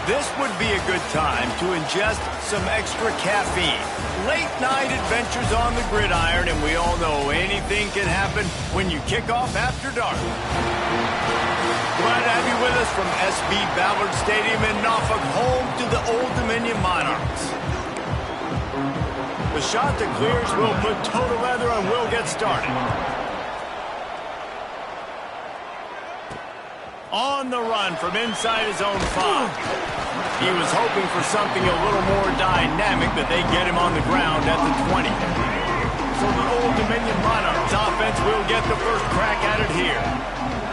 This would be a good time to ingest some extra caffeine. Late night adventures on the gridiron, and we all know anything can happen when you kick off after dark. Glad to have you with us from SB Ballard Stadium in Norfolk, home to the Old Dominion Monarchs. The shot that clears will put toe to leather and we'll get started. On the run from inside his own 5. He was hoping for something a little more dynamic, but they get him on the ground at the 20. So the Old Dominion Monarchs offense will get the first crack at it here.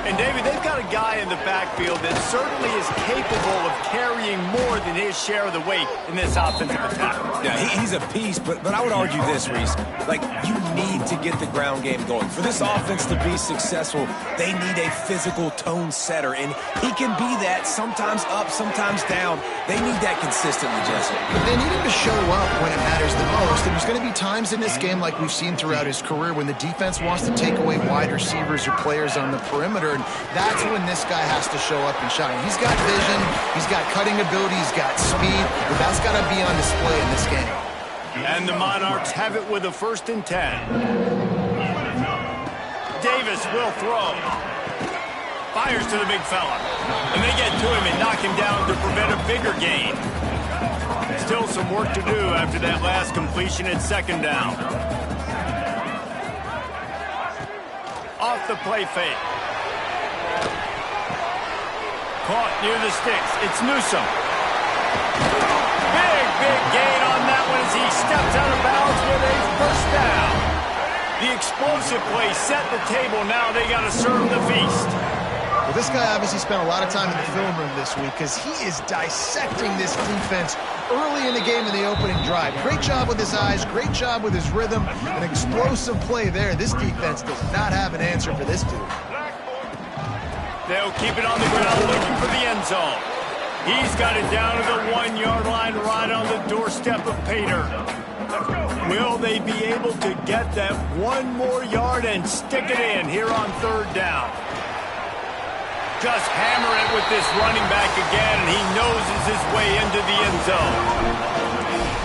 And, David, they've got a guy in the backfield that certainly is capable of carrying more than his share of the weight in this offensive attack. Yeah, he's a piece, but I would argue this, Reese. Like, you need to get the ground game going. For this offense to be successful, they need a physical tone setter, and he can be that, sometimes up, sometimes down. They need that consistently, Jesse. But they need him to show up when it matters the most, and there's going to be times in this game, like we've seen throughout his career, when the defense wants to take away wide receivers or players on the perimeter, and that's when this guy has to show up and shine. He's got vision, he's got cutting ability, he's got speed, but that's got to be on display in this game. And the Monarchs have it with a 1st and 10. Davis will throw. Fires to the big fella. And they get to him and knock him down to prevent a bigger gain. Still some work to do after that last completion at 2nd down. Off the play fake. Caught near the sticks. It's Newsome. Big gain on that one as he steps out of bounds with a 1st down. The explosive play set the table. Now they got to serve the feast. Well, this guy obviously spent a lot of time in the film room this week because he is dissecting this defense early in the game in the opening drive. Great job with his eyes, great job with his rhythm, an explosive play there. This defense does not have an answer for this dude. They'll keep it on the ground looking for the end zone. He's got it down to the 1-yard line right on the doorstep of Pater. Will they be able to get that one more yard and stick it in here on 3rd down? Just hammer it with this running back again, and he noses his way into the end zone.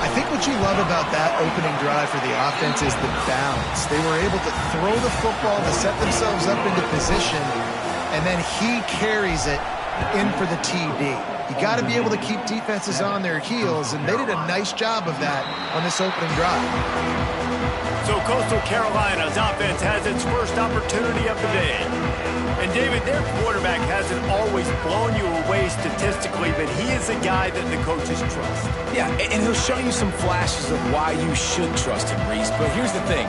I think what you love about that opening drive for the offense is the balance. They were able to throw the football to set themselves up into position, and then he carries it in for the TD. You got to be able to keep defenses on their heels, and they did a nice job of that on this opening drive. So Coastal Carolina's offense has its first opportunity of the day. And, David, their quarterback hasn't always blown you away statistically, but he is a guy that the coaches trust. Yeah, and he'll show you some flashes of why you should trust him, Reese. But here's the thing.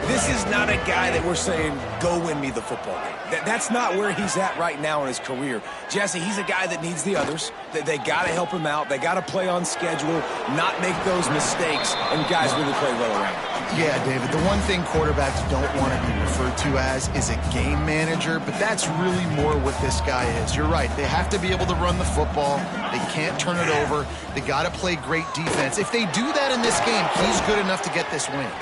This is not a guy that we're saying, go win me the football game. That's not where he's at right now in his career. Jesse, he's a guy that needs the others. They got to help him out. They got to play on schedule, not make those mistakes, and guys really play well around him. Yeah, David, the one thing quarterbacks don't want to be referred to as is a game manager, but that's really more what this guy is. You're right. They have to be able to run the football. They can't turn it over. They got to play great defense. If they do that in this game, he's good enough to get this win.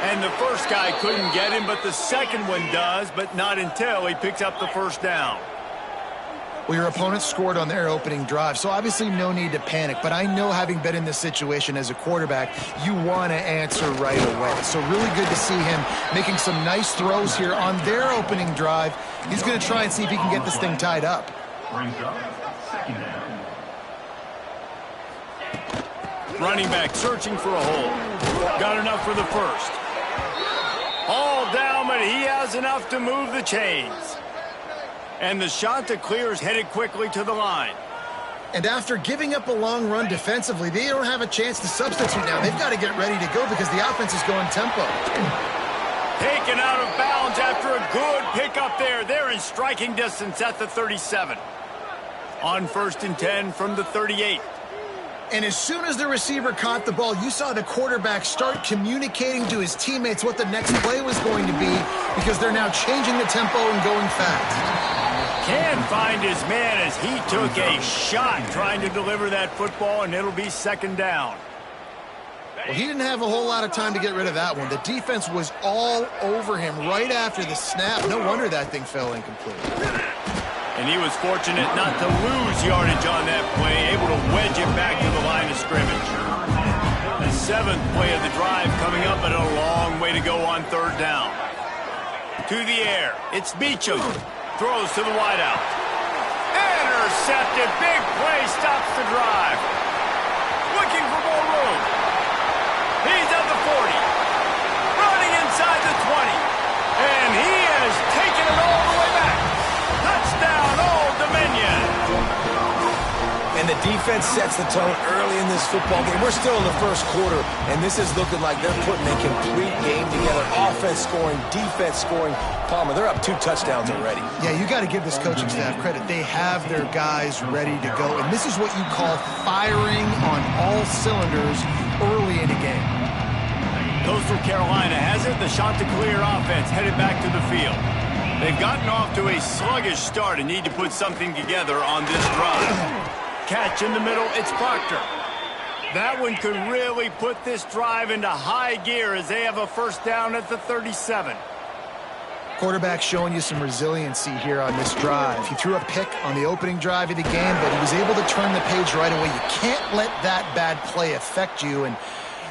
And the first guy couldn't get him, but the second one does, but not until he picks up the 1st down. Well, your opponent scored on their opening drive, so obviously no need to panic. But I know, having been in this situation as a quarterback, you want to answer right away. So really good to see him making some nice throws here on their opening drive. He's going to try and see if he can get this thing tied up. Running back searching for a hole. Got enough for the 1st. All down, but he has enough to move the chains. And the shot that clears headed quickly to the line. And after giving up a long run defensively, they don't have a chance to substitute now. They've got to get ready to go because the offense is going tempo. Taken out of bounds after a good pickup there. They're in striking distance at the 37. On 1st and 10 from the 38. And as soon as the receiver caught the ball, you saw the quarterback start communicating to his teammates what the next play was going to be, because they're now changing the tempo and going fast. Can find his man as he took a shot trying to deliver that football, and it'll be 2nd down. Well, he didn't have a whole lot of time to get rid of that one. The defense was all over him right after the snap. No wonder that thing fell incomplete. And he was fortunate not to lose yardage on that play, able to wedge it back to the line of scrimmage. The 7th play of the drive coming up, but a long way to go on 3rd down. To the air, it's Beachum. Throws to the wideout. Intercepted. Big play stops the drive. Looking for more room. He's at the 40. Running inside the 20. And he has taken it all the way back. Touchdown, Old Dominion. And the defense sets the tone early in this football game. We're still in the 1st quarter, and this is looking like they're putting a complete game together. Offense scoring, defense scoring. Palmer, they're up 2 touchdowns already. Yeah, you got to give this coaching staff credit. They have their guys ready to go, and this is what you call firing on all cylinders early in a game. Coastal Carolina has it. The Chanticleer offense headed back to the field. They've gotten off to a sluggish start and need to put something together on this drive. Catch in the middle, it's Proctor. That one could really put this drive into high gear as they have a 1st down at the 37. Quarterback showing you some resiliency here on this drive. He threw a pick on the opening drive of the game, but he was able to turn the page right away. You can't let that bad play affect you, and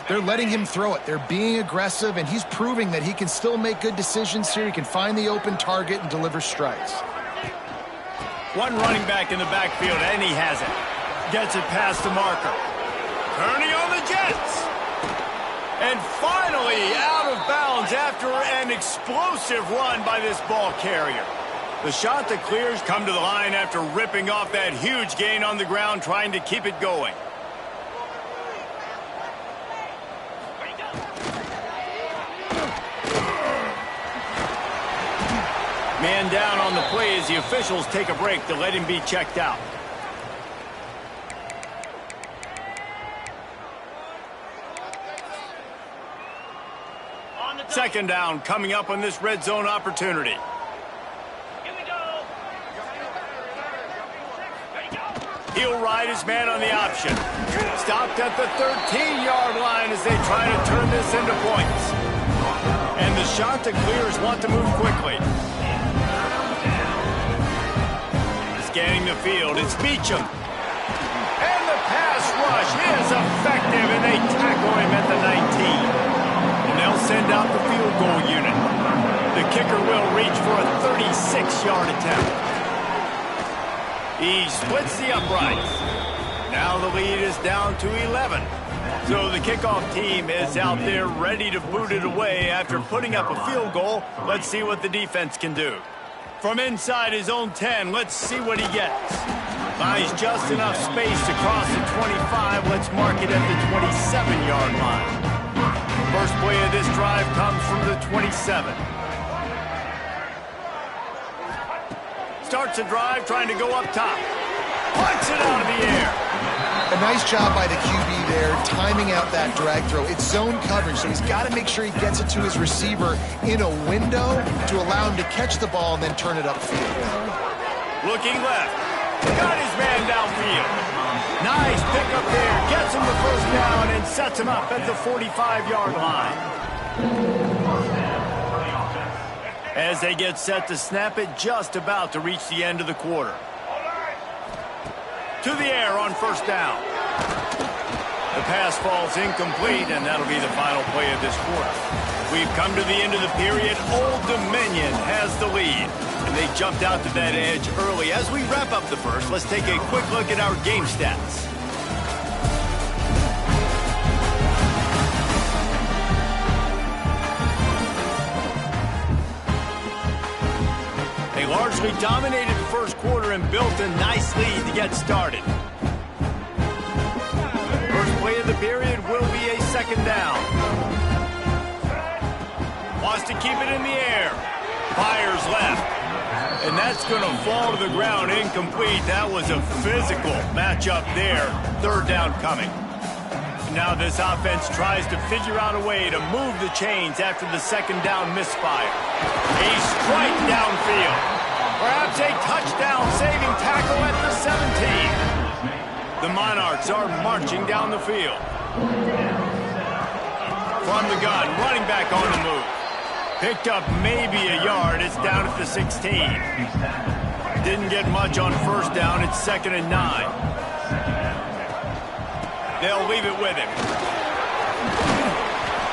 they're letting him throw it. They're being aggressive, and he's proving that he can still make good decisions here. He can find the open target and deliver strikes. One running back in the backfield, and he has it. Gets it past the marker. Turning on the Jets. And finally out of bounds after an explosive run by this ball carrier. The Chanticleers come to the line after ripping off that huge gain on the ground, trying to keep it going. Man down on the play as the officials take a break to let him be checked out. Second down coming up on this red zone opportunity. He'll ride his man on the option. Stopped at the 13-yard line as they try to turn this into points. And the Chanticleers want to move quickly. Scanning the field, it's Beachum. And the pass rush is effective, and they tackle him at the 19. And they'll send out the field goal unit. The kicker will reach for a 36-yard attempt. He splits the uprights. Now the lead is down to 11. So the kickoff team is out there ready to boot it away after putting up a field goal. Let's see what the defense can do. From inside his own 10, let's see what he gets. Buys just enough space to cross the 25. Let's mark it at the 27-yard line. First play of this drive comes from the 27. Starts a drive trying to go up top. Punts it out of the air. A nice job by the QB there, timing out that drag throw. It's zone coverage, so he's got to make sure he gets it to his receiver in a window to allow him to catch the ball and then turn it upfield. Looking left. Got his man downfield. Nice pickup there. Gets him the 1st down and sets him up at the 45-yard line. As they get set to snap it, just about to reach the end of the quarter. To the air on 1st down. The pass falls incomplete, and that'll be the final play of this quarter. We've come to the end of the period. Old Dominion has the lead, and they jumped out to that edge early. As we wrap up the first, let's take a quick look at our game stats. They largely dominated the first quarter and built a nice lead to get started. First play of the period will be a 2nd down. Wants to keep it in the air. Fires left. And that's going to fall to the ground incomplete. That was a physical matchup there. 3rd down coming. Now this offense tries to figure out a way to move the chains after the 2nd down misfire. A strike downfield. Perhaps a touchdown-saving tackle at the 17. The Monarchs are marching down the field. From the gun, running back on the move. Picked up maybe a yard. It's down at the 16. Didn't get much on first down. It's 2nd and 9. They'll leave it with him.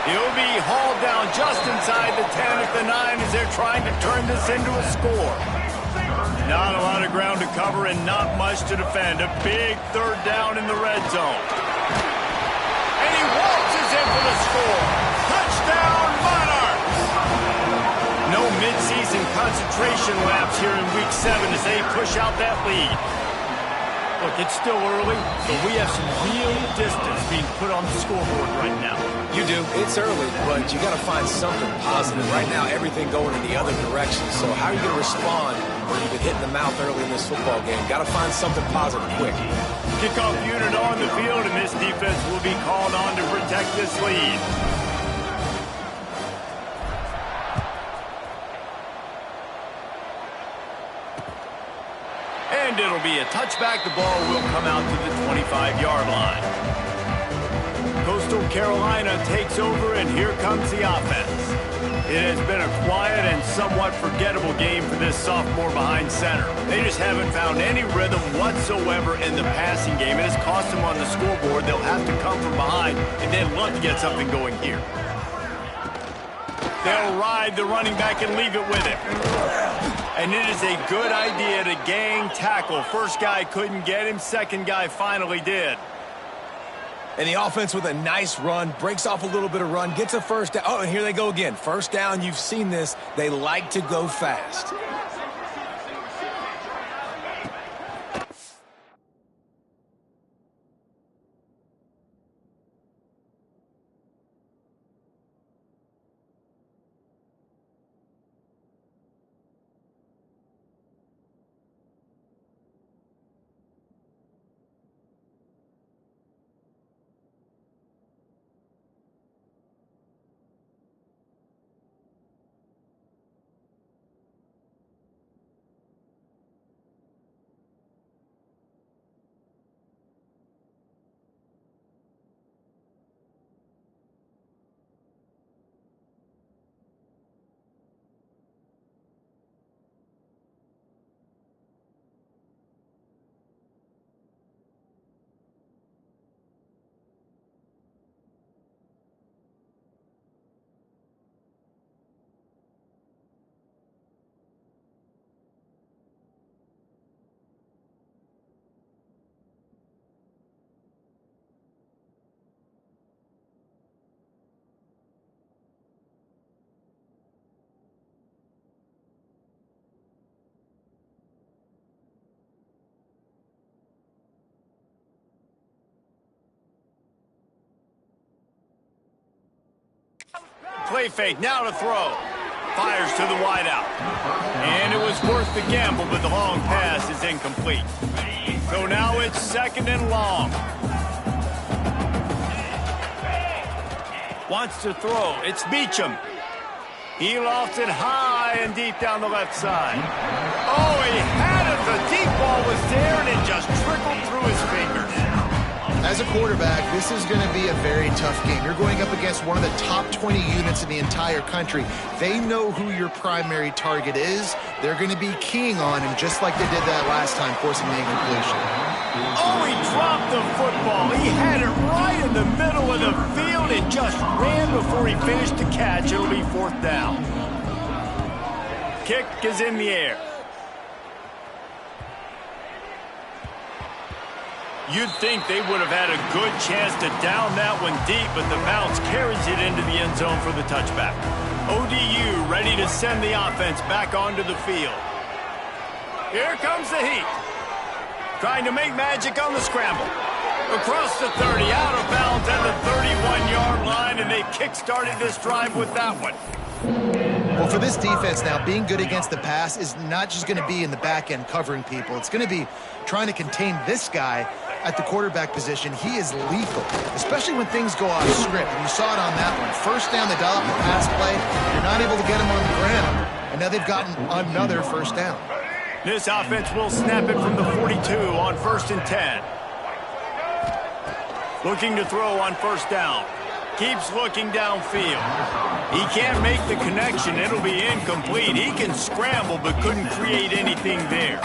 He'll be hauled down just inside the 10 at the 9 as they're trying to turn this into a score. Not a lot of ground to cover and not much to defend. A big 3rd down in the red zone. And he waltzes in for the score. Touchdown, Monarchs! No midseason concentration laps here in Week 7 as they push out that lead. Look, it's still early, but we have some real distance being put on the scoreboard right now. You do. It's early, but you got to find something positive. Right now, everything going in the other direction. So how are you going to respond when you've been hit in the mouth early in this football game? Got to find something positive quick. Kickoff unit on the field, and this defense will be called on to protect this lead. And it'll be a touchback. The ball will come out to the 25-yard line. Coastal Carolina takes over, and here comes the offense. It has been a quiet and somewhat forgettable game for this sophomore behind center. They just haven't found any rhythm whatsoever in the passing game. It has cost them on the scoreboard. They'll have to come from behind and then look to get something going here. They'll ride the running back and leave it with him. And it is a good idea to gang tackle. First guy couldn't get him. Second guy finally did. And the offense with a nice run, breaks off a little bit of run, gets a first down. Oh, and here they go again. First down, you've seen this. They like to go fast. Play fake, now to throw. Fires to the wideout. And it was worth the gamble, but the long pass is incomplete. So now it's 2nd and long. Wants to throw. It's Beacham. He lofts it high and deep down the left side. Oh, he had it. The deep ball was there, and it just trickled through his fingers. As a quarterback, this is going to be a very tough game. You're going up against one of the top 20 units in the entire country. They know who your primary target is. They're going to be keying on him just like they did that last time, forcing the incompletion. Oh, he dropped the football. He had it right in the middle of the field and just ran before he finished the catch. It'll be 4th down. Kick is in the air. You'd think they would have had a good chance to down that one deep, but the bounce carries it into the end zone for the touchback. ODU ready to send the offense back onto the field. Here comes the heat. Trying to make magic on the scramble. Across the 30, out of bounds at the 31-yard line, and they kick-started this drive with that one. Well, for this defense now, being good against the pass is not just going to be in the back end covering people. It's going to be trying to contain this guy at the quarterback position. He is lethal, especially when things go off script. And you saw it on that one. First down, they dial up the pass play. You're not able to get him on the ground. And now they've gotten another first down. This offense will snap it from the 42 on 1st and 10. Looking to throw on 1st down. Keeps looking downfield. He can't make the connection. It'll be incomplete. He can scramble but couldn't create anything there.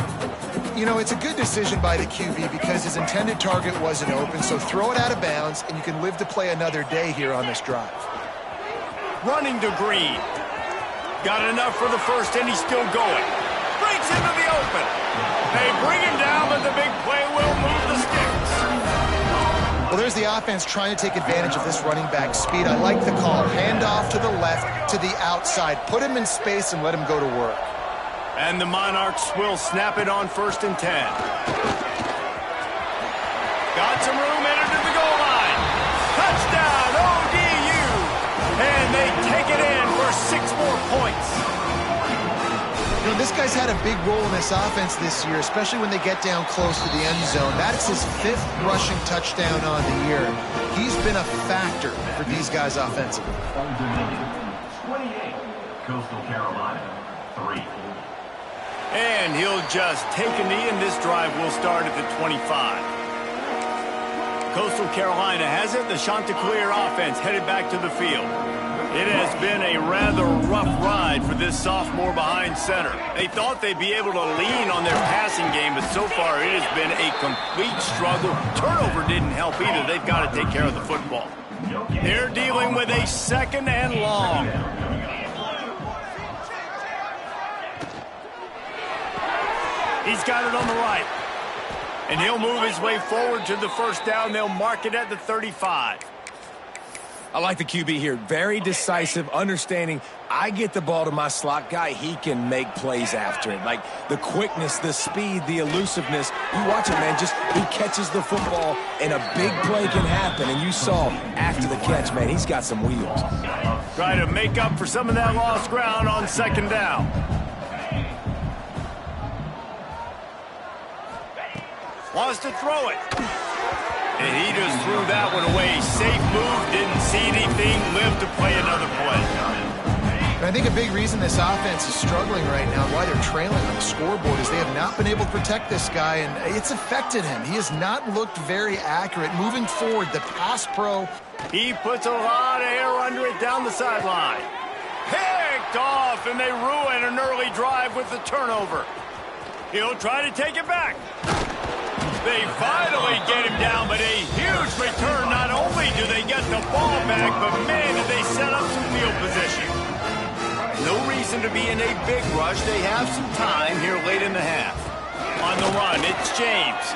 You know, it's a good decision by the QB because his intended target wasn't open, so throw it out of bounds, and you can live to play another day here on this drive. Running to Green. Got enough for the first, and he's still going. Breaks into the open. They bring him down, but the big play will move the sticks. Well, there's the offense trying to take advantage of this running back speed. I like the call. Hand off to the left, to the outside. Put him in space and let him go to work. And the Monarchs will snap it on 1st and 10. Got some room, entered to the goal line. Touchdown, ODU! And they take it in for 6 more points. You know, this guy's had a big role in this offense this year, especially when they get down close to the end zone. That's his 5th rushing touchdown on the year. He's been a factor for these guys offensively. 28, Coastal Carolina, 3. And he'll just take a knee, and this drive will start at the 25. Coastal Carolina has it. The Chanticleer offense headed back to the field. It has been a rather rough ride for this sophomore behind center. They thought they'd be able to lean on their passing game, but so far it has been a complete struggle. Turnover didn't help either. They've got to take care of the football. They're dealing with a 2nd and long. He's got it on the right. And he'll move his way forward to the first down. They'll mark it at the 35. I like the QB here. Very decisive, understanding I get the ball to my slot guy, he can make plays after it. Like the quickness, the speed, the elusiveness. You watch it, man, just he catches the football and a big play can happen. And you saw after the catch, man, he's got some wheels. Try to make up for some of that lost ground on 2nd down. Wants to throw it. And he just threw that one away. Safe move, didn't see anything, lived to play another play. And I think a big reason this offense is struggling right now, why they're trailing on the scoreboard, is they have not been able to protect this guy, and it's affected him. He has not looked very accurate. Moving forward, the pass pro. He puts a lot of air under it down the sideline. Picked off, and they ruin an early drive with the turnover. He'll try to take it back. They finally get him down, but a huge return. Not only do they get the ball back, but man, did they set up some field position. No reason to be in a big rush. They have some time here late in the half. On the run, it's James.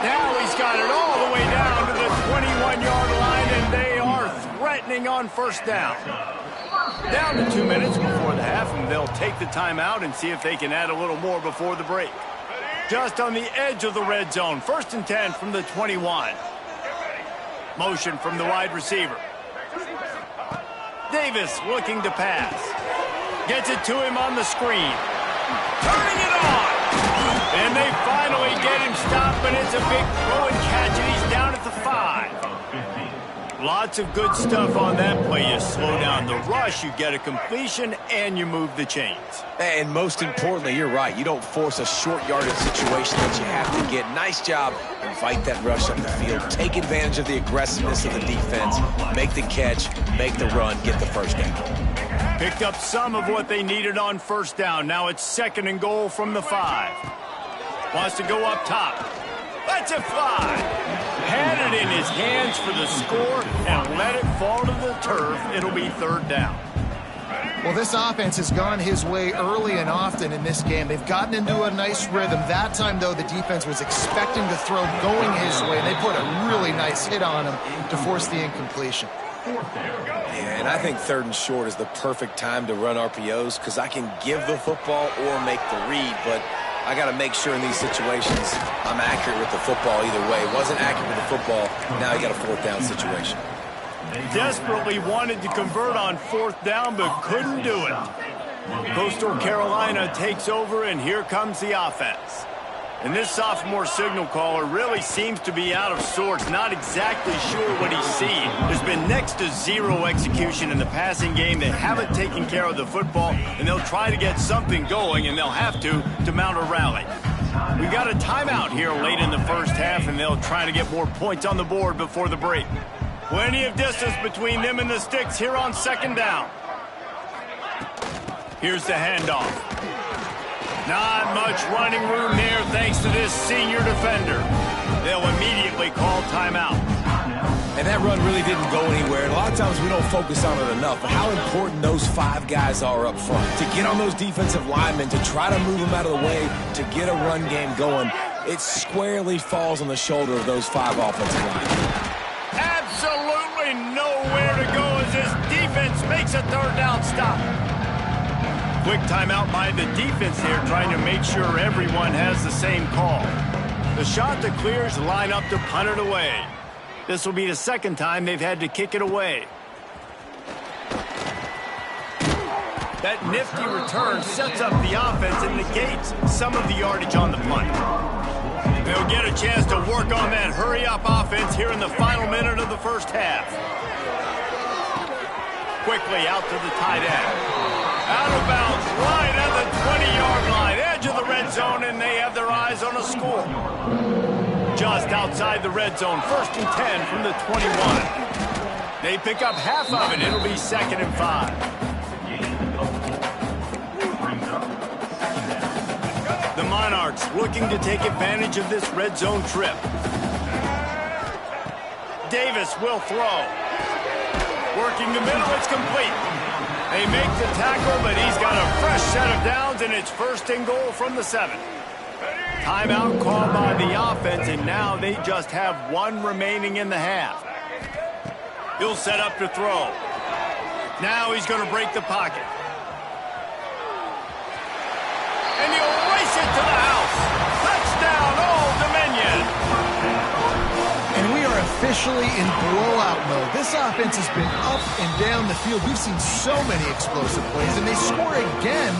Now he's got it all the way down to the 21-yard line, and they are threatening on 1st down. Down to 2 minutes before the half, and they'll take the timeout and see if they can add a little more before the break. Just on the edge of the red zone. 1st and 10 from the 21. Motion from the wide receiver. Davis looking to pass. Gets it to him on the screen. Turning it on. And they finally get him stopped, but it's a big throw and catch, and he's down at the 5. Lots of good stuff on that play. You slow down the rush, you get a completion, and you move the chains. And most importantly, you're right. You don't force a short yardage situation that you have to get. Nice job. Invite that rush up the field. Take advantage of the aggressiveness of the defense. Make the catch, make the run, get the first down. Picked up some of what they needed on 1st down. Now it's 2nd and goal from the 5. Wants to go up top. Lets it fly. Had it in his hands for the score and let it fall to the turf. It'll be 3rd down. Well, this offense has gone his way early and often in this game. They've gotten into a nice rhythm. That time, though, the defense was expecting the throw going his way. They put a really nice hit on him to force the incompletion. And I think 3rd and short is the perfect time to run RPOs because I can give the football or make the read, but I got to make sure in these situations I'm accurate with the football either way. Wasn't accurate with the football, now you got a 4th down situation. Desperately wanted to convert on 4th down, but couldn't do it. Coastal Carolina takes over, and here comes the offense. And this sophomore signal caller really seems to be out of sorts, not exactly sure what he's seeing. There's been next to zero execution in the passing game. They haven't taken care of the football, and they'll try to get something going, and they'll have to mount a rally. We've got a timeout here late in the 1st half, and they'll try to get more points on the board before the break. Plenty of distance between them and the sticks here on second down. Here's the handoff. Not much running room there thanks to this senior defender. They'll immediately call timeout. And that run really didn't go anywhere. And a lot of times we don't focus on it enough, but how important those 5 guys are up front. To get on those defensive linemen, to try to move them out of the way, to get a run game going, it squarely falls on the shoulder of those 5 offensive linemen. Absolutely nowhere to go as this defense makes a third down stop. Quick timeout by the defense here, trying to make sure everyone has the same call. The shot that clears line up to punt it away. This will be the second time they've had to kick it away. That nifty return sets up the offense and negates some of the yardage on the punt. They'll get a chance to work on that hurry-up offense here in the final minute of the first half. Quickly out to the tight end. Out of bounds, right at the 20-yard line, edge of the red zone, and they have their eyes on a score. Just outside the red zone, 1st and 10 from the 21. They pick up half of it. It'll be 2nd and 5. The Monarchs looking to take advantage of this red zone trip. Davis will throw. Working the middle, it's complete. They make the tackle, but he's got a fresh set of downs, and it's 1st and goal from the 7. Timeout called by the offense, and now they just have 1 remaining in the half. He'll set up to throw. Now he's going to break the pocket. And he'll race it to the house. Touchdown, Old Dominion. And we are officially in blowout mode. This offense has been up and down the field. We've seen so many explosive plays, and they score again.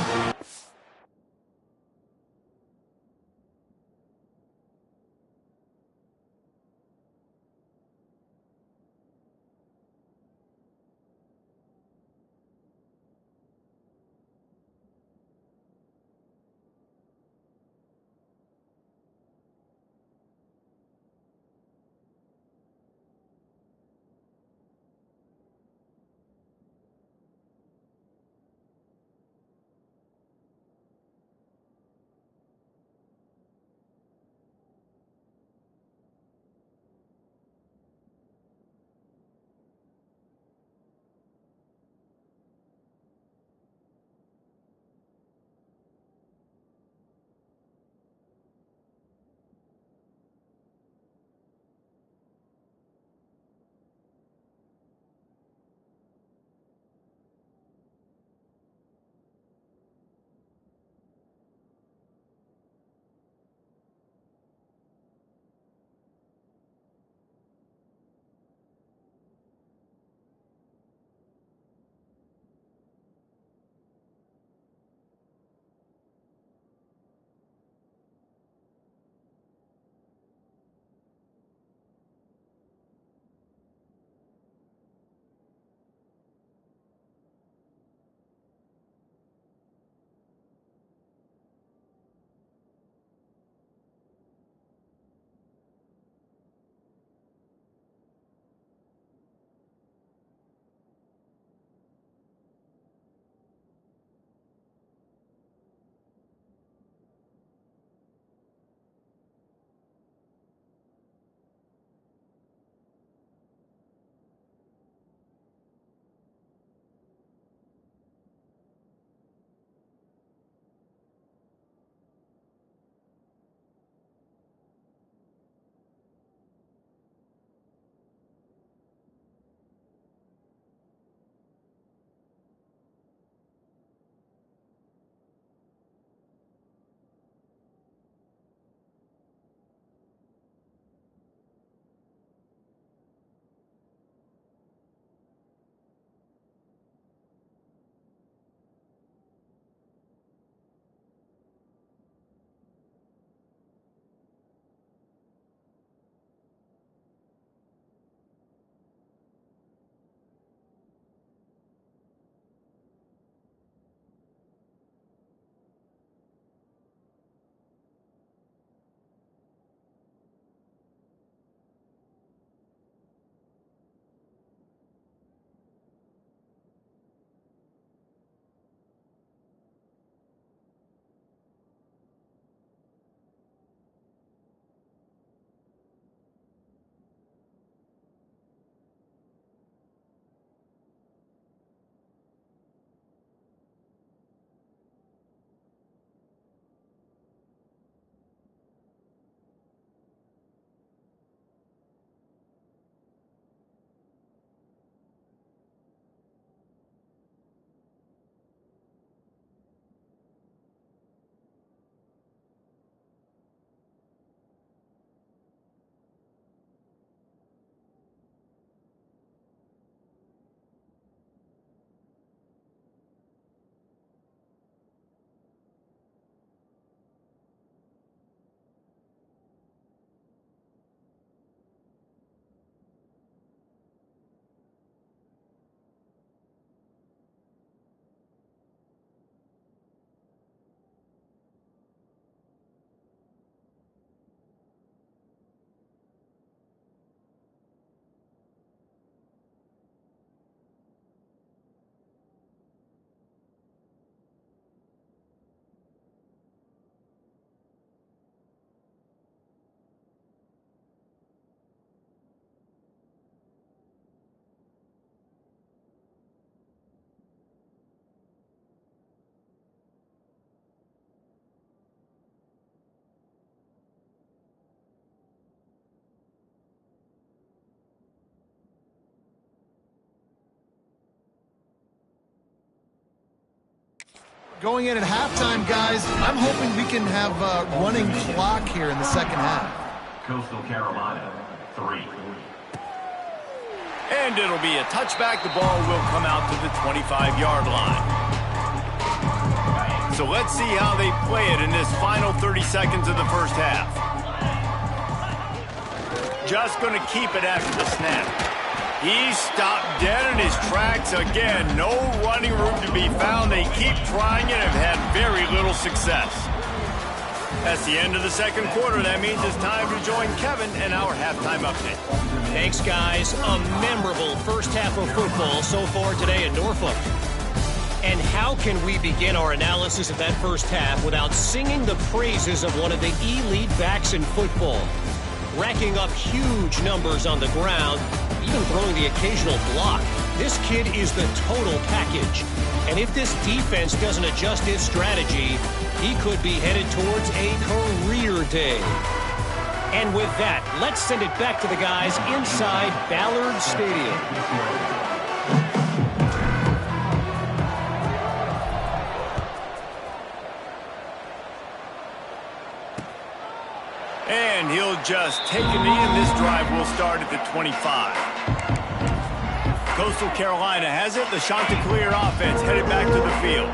Going in at halftime, guys, I'm hoping we can have a running clock here in the second half. Coastal Carolina, 3. And it'll be a touchback. The ball will come out to the 25-yard line. So let's see how they play it in this final 30 seconds of the first half. Just going to keep it after the snap. He's stopped dead in his tracks again. No running room to be found. They keep trying it and have had very little success. That's the end of the second quarter. That means it's time to join Kevin and our halftime update. Thanks, guys. A memorable first half of football so far today in Norfolk. And how can we begin our analysis of that first half without singing the praises of one of the elite backs in football? Racking up huge numbers on the ground, even throwing the occasional block. This kid is the total package. And if this defense doesn't adjust its strategy, he could be headed towards a career day. And with that, let's send it back to the guys inside Ballard Stadium. And he'll just take a knee, and this drive will start at the 25. Coastal Carolina has it. The Chanticleer offense headed back to the field.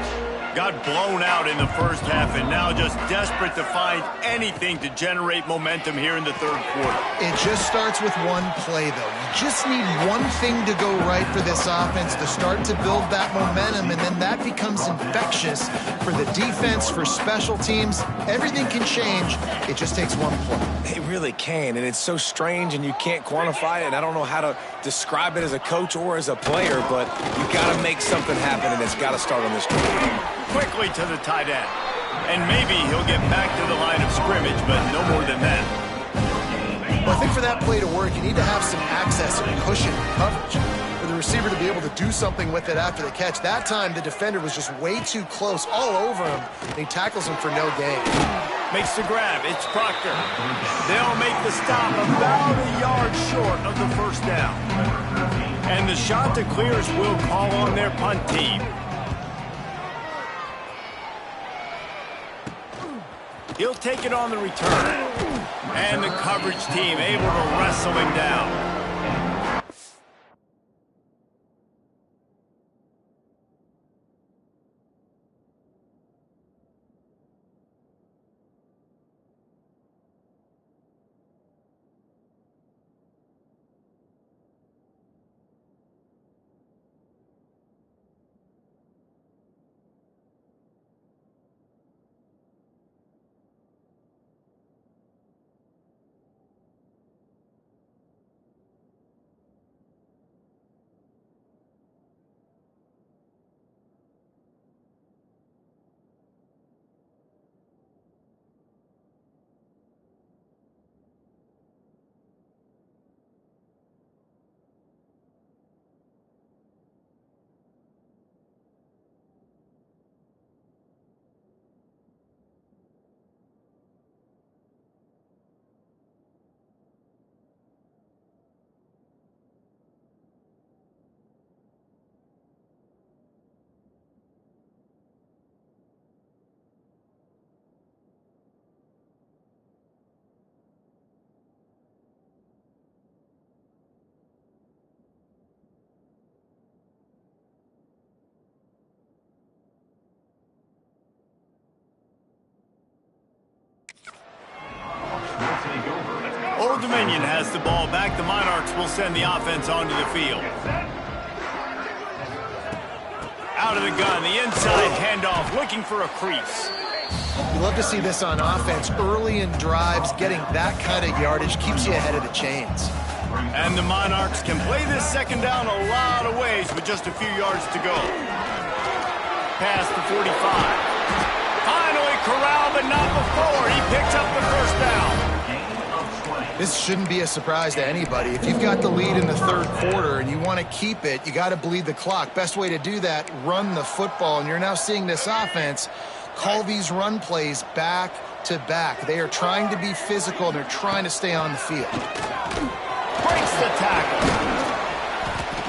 Got blown out in the first half and now just desperate to find anything to generate momentum here in the third quarter. It just starts with one play, though. You just need one thing to go right for this offense to start to build that momentum, and then that becomes infectious for the defense, for special teams. Everything can change. It just takes one play. It really can, and it's so strange, and you can't quantify it, and I don't know how to describe it as a coach or as a player, but you got to make something happen, and it's got to start on this drive. Quickly to the tight end. And maybe he'll get back to the line of scrimmage, but no more than that. Well, I think for that play to work, you need to have some access and cushion coverage for the receiver to be able to do something with it after the catch. That time, the defender was just way too close, all over him, and he tackles him for no gain. Makes the grab. It's Proctor. They'll make the stop about a yard short of the first down. And the Chanticleers will call on their punt team. He'll take it on the return. And the coverage team able to wrestle him down. Old Dominion has the ball back. The Monarchs will send the offense onto the field. Out of the gun, the inside handoff, looking for a crease. You love to see this on offense. Early in drives, getting that kind of yardage keeps you ahead of the chains. And the Monarchs can play this second down a lot of ways with just a few yards to go. Past the 45. Finally corralled, but not before. He picks up the first down. This shouldn't be a surprise to anybody. If you've got the lead in the third quarter and you want to keep it, you got to bleed the clock. Best way to do that, run the football. And you're now seeing this offense call these run plays back to back. They are trying to be physical, and they're trying to stay on the field. Breaks the tackle.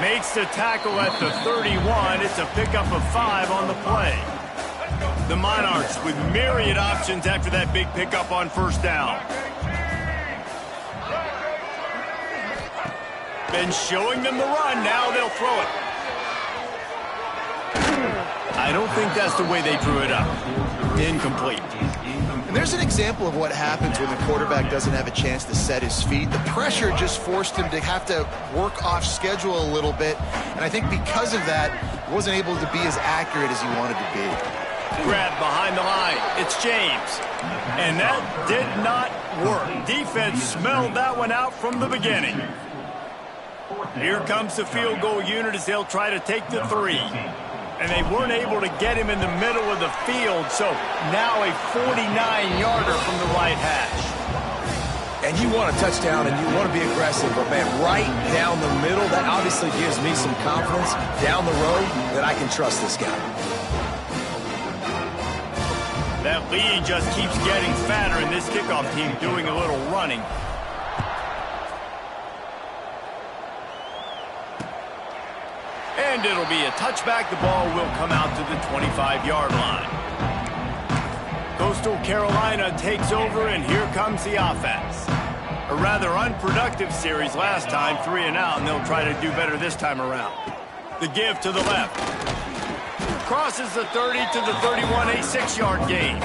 Makes the tackle at the 31. It's a pickup of 5 on the play. The Monarchs with myriad options after that big pickup on first down. Been showing them the run. Now they'll throw it. I don't think that's the way they drew it up. Incomplete. And there's an example of what happens when the quarterback doesn't have a chance to set his feet. The pressure just forced him to have to work off schedule a little bit. And I think because of that, he wasn't able to be as accurate as he wanted to be. Grab behind the line. It's James. And that did not work. Defense smelled that one out from the beginning. Here comes the field goal unit as they'll try to take the 3. And they weren't able to get him in the middle of the field, so now a 49-yarder from the right hash. And you want a touchdown and you want to be aggressive, but, man, right down the middle, that obviously gives me some confidence down the road that I can trust this guy. That lead just keeps getting fatter, and this kickoff team doing a little running. And it'll be a touchback. The ball will come out to the 25-yard line. Coastal Carolina takes over, and here comes the offense. A rather unproductive series last time, 3 and out, and they'll try to do better this time around. The give to the left. Crosses the 30 to the 31, a 6-yard gain.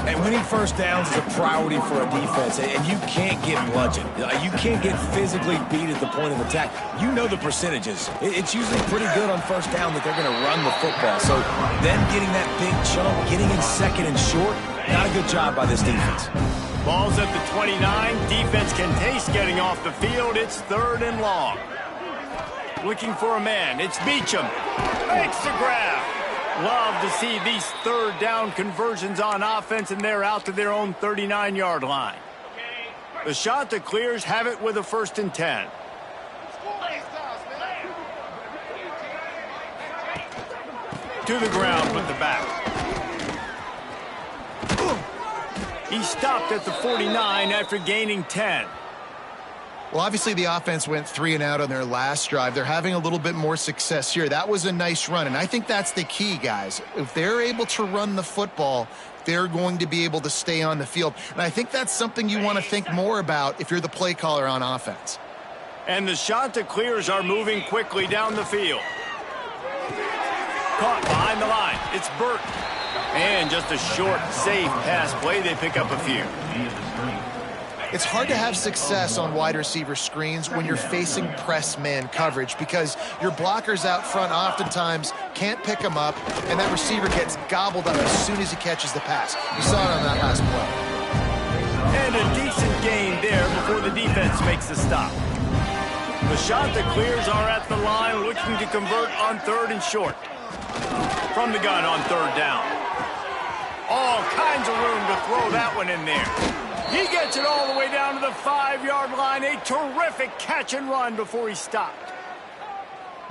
And winning first downs is a priority for a defense, and you can't get bludgeoned. You can't get physically beat at the point of attack. You know the percentages. It's usually pretty good on first down that they're going to run the football. So then getting that big chunk, getting in second and short, not a good job by this defense. Ball's at the 29. Defense can taste getting off the field. It's 3rd and long. Looking for a man. It's Beachum. Makes the grab. Love to see these 3rd down conversions on offense, and they're out to their own 39-yard line. The Chanticleers have it with a 1st and 10. To the ground with the back. He stopped at the 49 after gaining 10. Well, obviously the offense went 3 and out on their last drive. They're having a little bit more success here. That was a nice run, and I think that's the key, guys. If they're able to run the football, they're going to be able to stay on the field. And I think that's something you want to think more about if you're the play caller on offense. And the Chanticleers are moving quickly down the field. Caught behind the line. It's Burton. And just a short, safe pass play. They pick up a few. It's hard to have success on wide receiver screens when you're facing press man coverage because your blockers out front oftentimes can't pick them up, and that receiver gets gobbled up as soon as he catches the pass. You saw it on that last play. And a decent gain there before the defense makes the stop. The Chanticleers are at the line looking to convert on 3rd and short. From the gun on 3rd down. All kinds of room to throw that one in there. He gets it all the way down to the 5-yard line. A terrific catch and run before he stopped.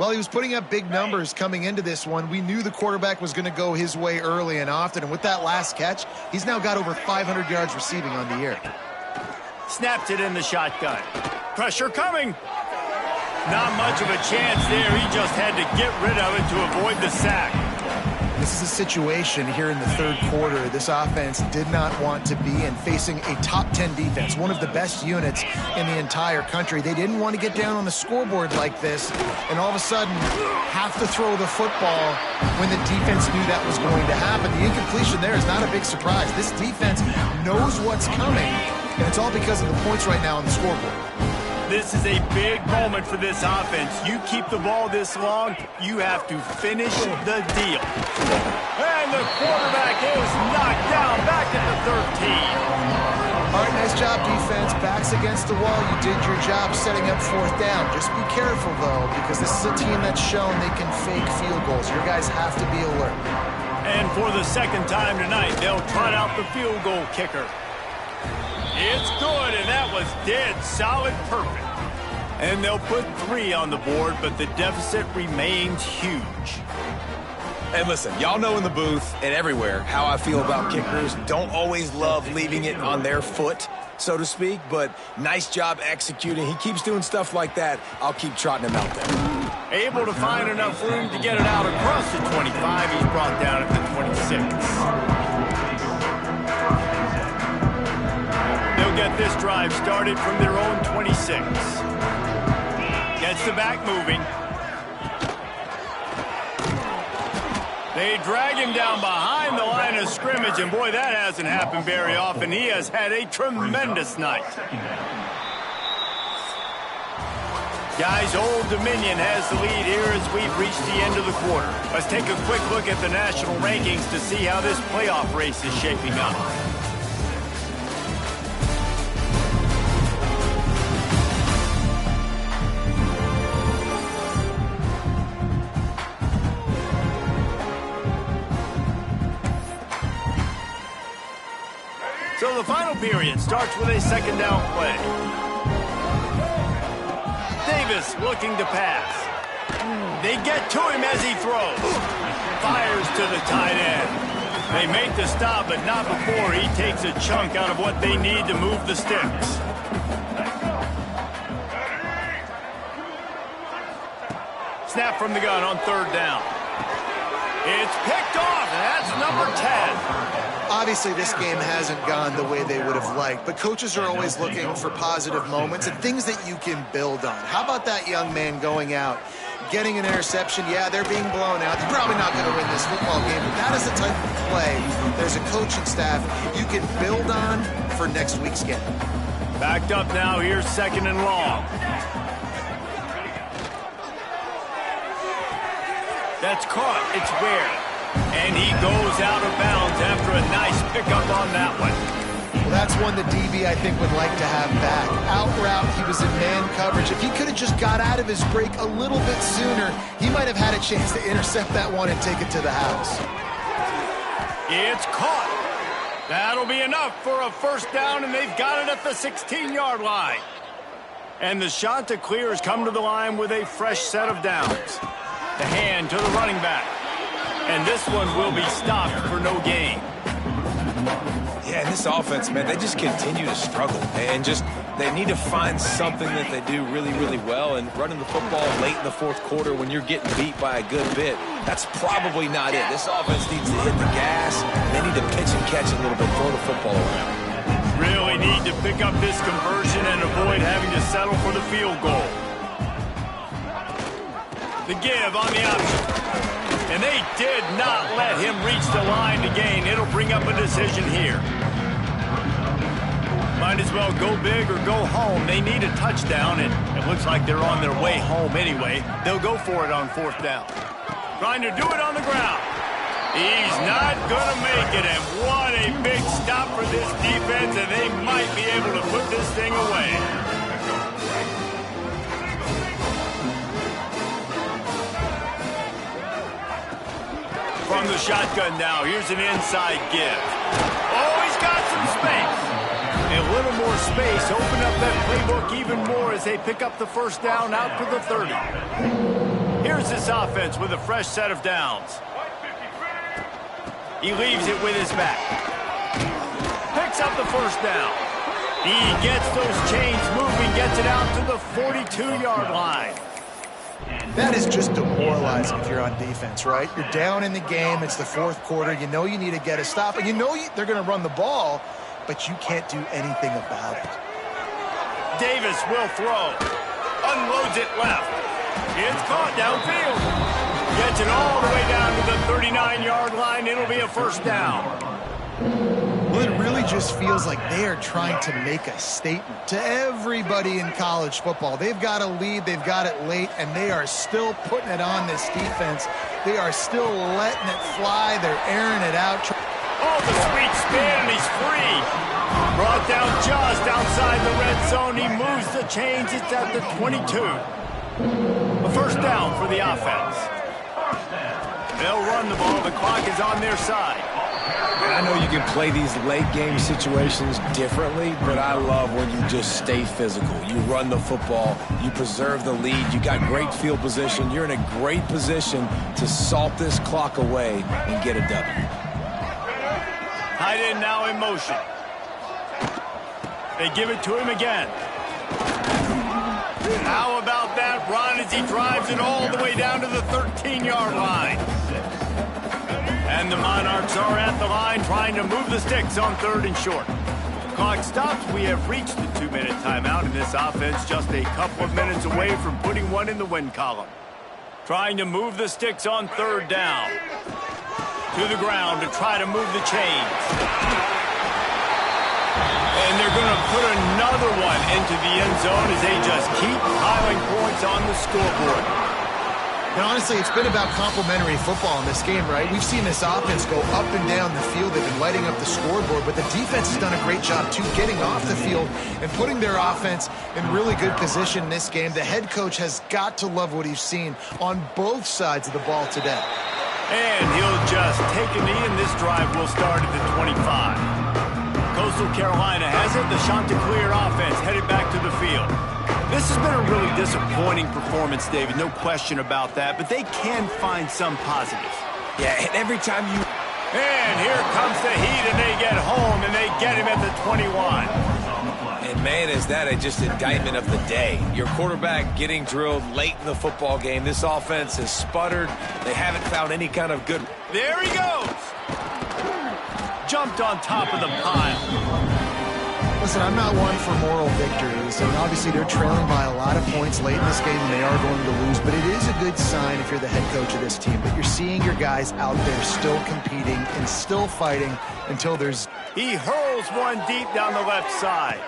Well, he was putting up big numbers coming into this one. We knew the quarterback was going to go his way early and often. And with that last catch, he's now got over 500 yards receiving on the year. Snapped it in the shotgun. Pressure coming. Not much of a chance there. He just had to get rid of it to avoid the sack. This is a situation here in the 3rd quarter this offense did not want to be in, facing a top 10 defense, one of the best units in the entire country. They didn't want to get down on the scoreboard like this and all of a sudden have to throw the football when the defense knew that was going to happen. The incompletion there is not a big surprise. This defense knows what's coming, and it's all because of the points right now on the scoreboard. This is a big moment for this offense. You keep the ball this long, you have to finish the deal. And the quarterback is knocked down back at the 13. All right, nice job, defense. Backs against the wall. You did your job setting up 4th down. Just be careful, though, because this is a team that's shown they can fake field goals. Your guys have to be alert. And for the 2nd time tonight, they'll trot out the field goal kicker. It's good, and that was dead solid perfect. And they'll put 3 on the board, but the deficit remains huge. And listen, y'all know in the booth and everywhere how I feel about kickers. Don't always love leaving it on their foot. so to speak, but nice job executing. He keeps doing stuff like that. I'll keep trotting him out there. Able to find enough room to get it out across the 25. He's brought down at the 26. They'll get this drive started from their own 26. Gets the back moving. They drag him down behind the line of scrimmage, and boy, that hasn't happened very often. He has had a tremendous night. Guys, Old Dominion has the lead here as we've reached the end of the quarter. Let's take a quick look at the national rankings to see how this playoff race is shaping up. So the final period starts with a second down play. Davis looking to pass. They get to him as he throws. Fires to the tight end. They make the stop, but not before he takes a chunk out of what they need to move the sticks. Snap from the gun on third down. It's picked off, and that's number 10. Obviously, this game hasn't gone the way they would have liked, but coaches are always looking for positive moments and things that you can build on. How about that young man going out, getting an interception? Yeah, they're being blown out. They're probably not going to win this football game, but that is the type of play. There's a coaching staff you can build on for next week's game. Backed up now, here's second and long. That's caught. It's Ware. And he goes out of bounds after a nice pickup on that one. Well, that's one the DB, I think, would like to have back. Out route, he was in man coverage. If he could have just got out of his break a little bit sooner, he might have had a chance to intercept that one and take it to the house. It's caught. That'll be enough for a first down, and they've got it at the 16-yard line. And the shot to clear has come to the line with a fresh set of downs. The hand to the running back. And this one will be stopped for no gain. Yeah, and this offense, man, they just continue to struggle. And they need to find something that they do really, really well. And running the football late in the fourth quarter when you're getting beat by a good bit, that's probably not it. This offense needs to hit the gas. They need to pitch and catch a little bit, throw the football around. Really need to pick up this conversion and avoid having to settle for the field goal. The give on the option. And they did not let him reach the line to gain. It'll bring up a decision here. Might as well go big or go home. They need a touchdown, and it looks like they're on their way home anyway. They'll go for it on fourth down. Trying to do it on the ground. He's not going to make it, and what a big stop for this defense, and they might be able to put this thing away. From the shotgun now, here's an inside give. Oh, he's got some space. A little more space, open up that playbook even more as they pick up the first down out to the 30. Here's this offense with a fresh set of downs. He leaves it with his back. Picks up the first down. He gets those chains moving, gets it out to the 42-yard line. That is just demoralizing if you're on defense, right? You're down in the game. It's the fourth quarter. You know you need to get a stop, and you know they're going to run the ball, but you can't do anything about it. Davis will throw. Unloads it left. It's caught downfield. Gets it all the way down to the 39-yard line. It'll be a first down. Well, it really just feels like they are trying to make a statement to everybody in college football. They've got a lead, they've got it late, and they are still putting it on this defense. They are still letting it fly. They're airing it out. Oh, the sweet spin, and he's free. Brought down just outside the red zone. He moves the chains. It's at the 22. A first down for the offense. They'll run the ball. The clock is on their side. I know you can play these late game situations differently, but I love when you just stay physical. You run the football, you preserve the lead, you got great field position, you're in a great position to salt this clock away and get a W. Tight end now in motion. They give it to him again. How about that run as he drives it all the way down to the 13-yard line? And the Monarchs are at the line trying to move the sticks on 3rd and short. Clock stops. We have reached the 2-minute timeout, and this offense just a couple of minutes away from putting one in the win column. Trying to move the sticks on 3rd down. To the ground to try to move the chains. And they're going to put another one into the end zone as they just keep piling points on the scoreboard. And honestly, it's been about complementary football in this game, right? We've seen this offense go up and down the field. They've been lighting up the scoreboard, but the defense has done a great job, too, getting off the field and putting their offense in really good position in this game. The head coach has got to love what he's seen on both sides of the ball today. And he'll just take a knee, and this drive will start at the 25. Coastal Carolina has it. The Chanticleer offense headed back to the field. This has been a really disappointing performance, David, no question about that, but they can find some positives. Yeah, and every time you... And here comes the heat, and they get home, and they get him at the 21. And, man, is that just indictment of the day. Your quarterback getting drilled late in the football game. This offense has sputtered. They haven't found any kind of good... There he goes. Jumped on top of the pile. Listen, I'm not one for moral victories, and obviously they're trailing by a lot of points late in this game, and they are going to lose, but it is a good sign if you're the head coach of this team, that you're seeing your guys out there still competing and still fighting until there's... He hurls one deep down the left side.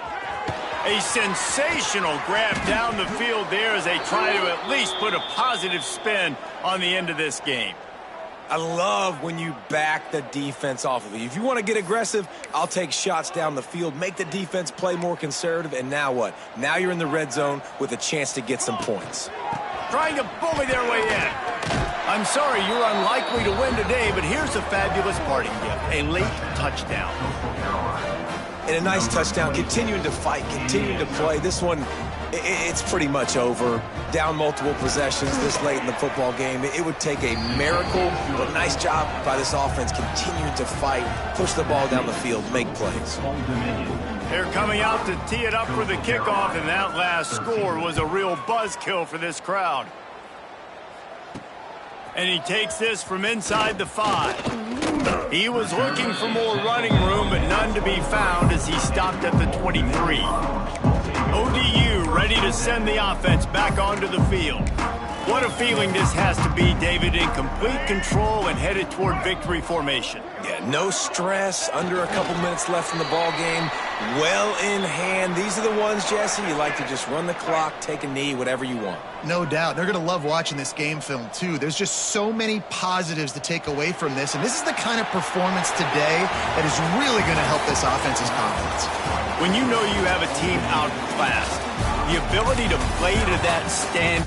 A sensational grab down the field there as they try to at least put a positive spin on the end of this game. I love when you back the defense off of you. If you want to get aggressive, I'll take shots down the field, make the defense play more conservative, and now what? Now you're in the red zone with a chance to get some points. Trying to bully their way in. I'm sorry, you're unlikely to win today, but here's a fabulous parting gift, a late touchdown. And a nice touchdown, continuing to fight, continuing to play. This one, it's pretty much over. Down multiple possessions this late in the football game. It would take a miracle, but nice job by this offense continuing to fight, push the ball down the field, make plays. They're coming out to tee it up for the kickoff, and that last score was a real buzzkill for this crowd. And he takes this from inside the 5. He was looking for more running room, but none to be found as he stopped at the 23. ODU ready to send the offense back onto the field. What a feeling this has to be, David, in complete control and headed toward victory formation. Yeah, no stress, under a couple minutes left in the ball game, well in hand. These are the ones, Jesse, you like to just run the clock, take a knee, whatever you want. No doubt. They're going to love watching this game film, too. There's just so many positives to take away from this, and this is the kind of performance today that is really going to help this offense's confidence. When you know you have a team outclassed, the ability to play to that stand...